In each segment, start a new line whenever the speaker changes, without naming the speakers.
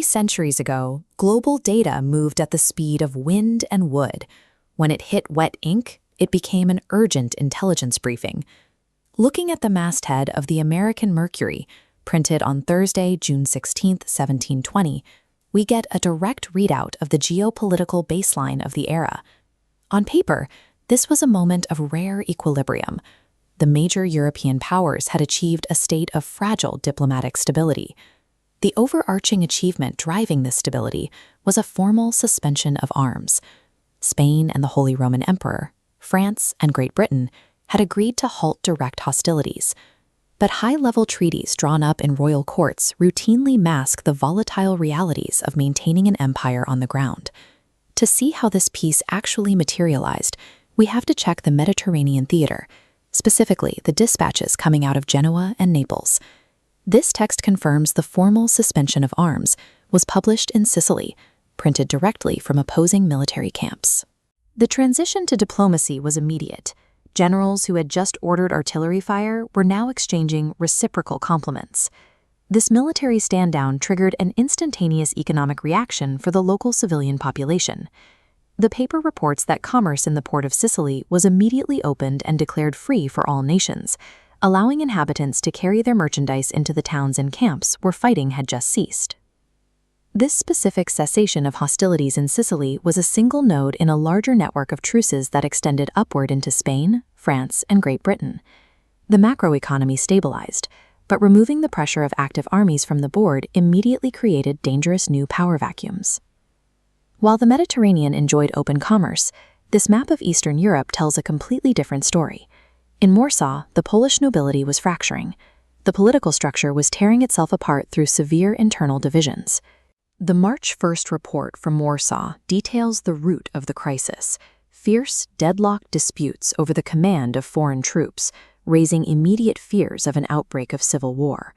Centuries ago, global data moved at the speed of wind and wood. When it hit wet ink, it became an urgent intelligence briefing. Looking at the masthead of the American Mercury, printed on Thursday, June 16, 1720, we get a direct readout of the geopolitical baseline of the era. On paper, this was a moment of rare equilibrium. The major European powers had achieved a state of fragile diplomatic stability. The overarching achievement driving this stability was a formal suspension of arms. Spain and the Holy Roman Emperor, France and Great Britain had agreed to halt direct hostilities. But high-level treaties drawn up in royal courts routinely mask the volatile realities of maintaining an empire on the ground. To see how this peace actually materialized, we have to check the Mediterranean theater, specifically the dispatches coming out of Genoa and Naples. This text confirms the formal suspension of arms was published in Sicily, printed directly from opposing military camps. The transition to diplomacy was immediate. Generals who had just ordered artillery fire were now exchanging reciprocal compliments. This military stand-down triggered an instantaneous economic reaction for the local civilian population. The paper reports that commerce in the port of Sicily was immediately opened and declared free for all nations, allowing inhabitants to carry their merchandise into the towns and camps where fighting had just ceased. This specific cessation of hostilities in Sicily was a single node in a larger network of truces that extended upward into Spain, France, and Great Britain. The macroeconomy stabilized, but removing the pressure of active armies from the board immediately created dangerous new power vacuums. While the Mediterranean enjoyed open commerce, this map of Eastern Europe tells a completely different story. In Warsaw, the Polish nobility was fracturing. The political structure was tearing itself apart through severe internal divisions. The March 1st report from Warsaw details the root of the crisis: fierce, deadlocked disputes over the command of foreign troops, raising immediate fears of an outbreak of civil war.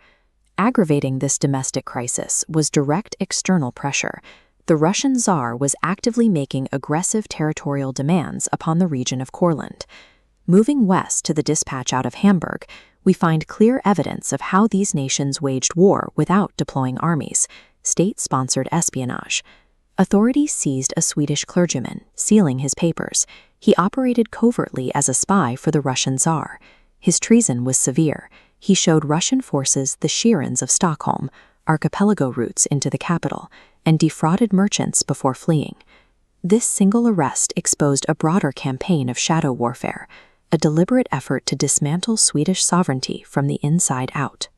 Aggravating this domestic crisis was direct external pressure. The Russian Tsar was actively making aggressive territorial demands upon the region of Courland. Moving west to the dispatch out of Hamburg, we find clear evidence of how these nations waged war without deploying armies: state-sponsored espionage. Authorities seized a Swedish clergyman, sealing his papers. He operated covertly as a spy for the Russian Tsar. His treason was severe. He showed Russian forces the sheerans of Stockholm, archipelago routes into the capital, and defrauded merchants before fleeing. This single arrest exposed a broader campaign of shadow warfare, a deliberate effort to dismantle Swedish sovereignty from the inside out.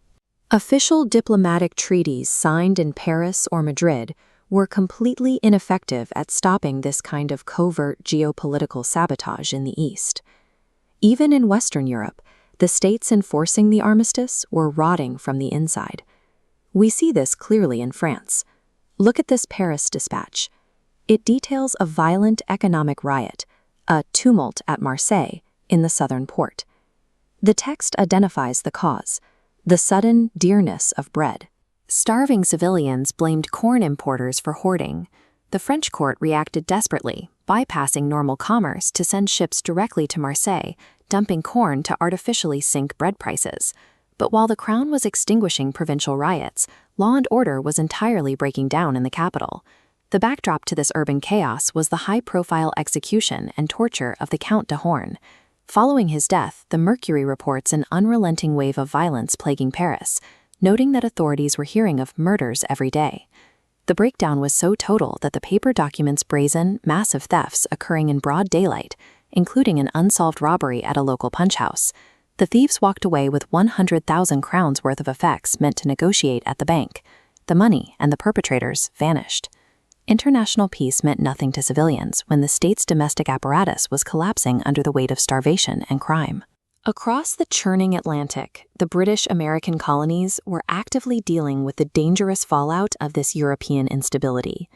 Official diplomatic treaties signed in Paris or Madrid were completely ineffective at stopping this kind of covert geopolitical sabotage in the East. Even in Western Europe, the states enforcing the armistice were rotting from the inside. We see this clearly in France. Look at this Paris dispatch. It details a violent economic riot, a tumult at Marseille, in the southern port. The text identifies the cause: the sudden dearness of bread. Starving civilians blamed corn importers for hoarding. The French court reacted desperately, bypassing normal commerce to send ships directly to Marseille, dumping corn to artificially sink bread prices. But while the crown was extinguishing provincial riots, law and order was entirely breaking down in the capital. The backdrop to this urban chaos was the high-profile execution and torture of the Count de Horn. Following his death, the Mercury reports an unrelenting wave of violence plaguing Paris, noting that authorities were hearing of murders every day. The breakdown was so total that the paper documents brazen, massive thefts occurring in broad daylight, including an unsolved robbery at a local punch house. The thieves walked away with 100,000 crowns worth of effects meant to negotiate at the bank. The money and the perpetrators vanished. International peace meant nothing to civilians when the state's domestic apparatus was collapsing under the weight of starvation and crime. Across the churning Atlantic, the British-American colonies were actively dealing with the dangerous fallout of this European instability.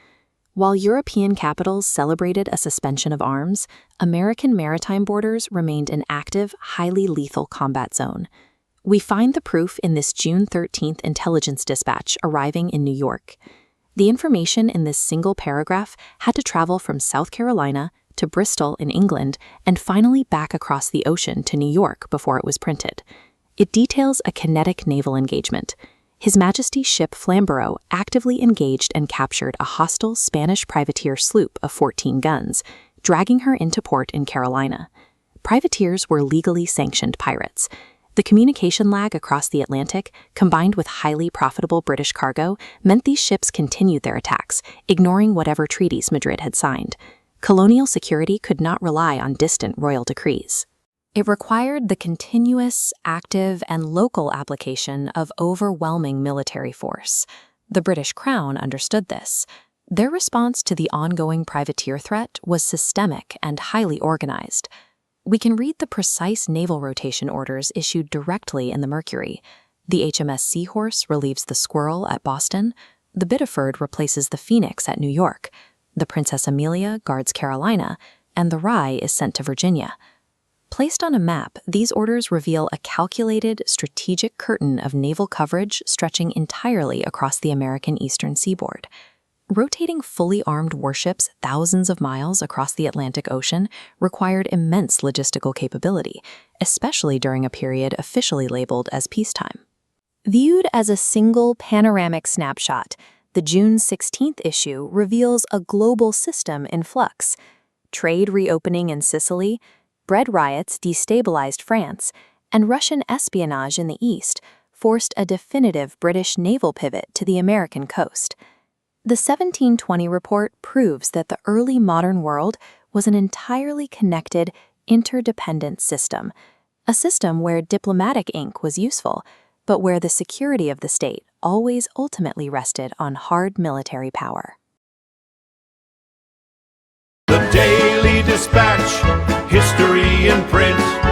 While European capitals celebrated a suspension of arms, American maritime borders remained an active, highly lethal combat zone. We find the proof in this June 13th intelligence dispatch arriving in New York. The information in this single paragraph had to travel from South Carolina to Bristol in England, and finally back across the ocean to New York before it was printed. It details a kinetic naval engagement. His Majesty's ship Flamborough actively engaged and captured a hostile Spanish privateer sloop of 14 guns, dragging her into port in Carolina. Privateers were legally sanctioned pirates. The communication lag across the Atlantic, combined with highly profitable British cargo, meant these ships continued their attacks, ignoring whatever treaties Madrid had signed. Colonial security could not rely on distant royal decrees. It required the continuous, active, and local application of overwhelming military force. The British Crown understood this. Their response to the ongoing privateer threat was systemic and highly organized. We can read the precise naval rotation orders issued directly in the Mercury. The HMS Seahorse relieves the Squirrel at Boston. The Biddeford replaces the Phoenix at New York. The Princess Amelia guards Carolina, and the Rye is sent to Virginia. Placed on a map, these orders reveal a calculated, strategic curtain of naval coverage stretching entirely across the American eastern seaboard. Rotating fully armed warships thousands of miles across the Atlantic Ocean required immense logistical capability, especially during a period officially labeled as peacetime. Viewed as a single panoramic snapshot, the June 16th issue reveals a global system in flux. Trade reopening in Sicily, bread riots destabilized France, and Russian espionage in the East forced a definitive British naval pivot to the American coast. The 1720 report proves that the early modern world was an entirely connected, interdependent system, a system where diplomatic ink was useful, but where the security of the state always ultimately rested on hard military power.
The Daily Dispatch, history in print.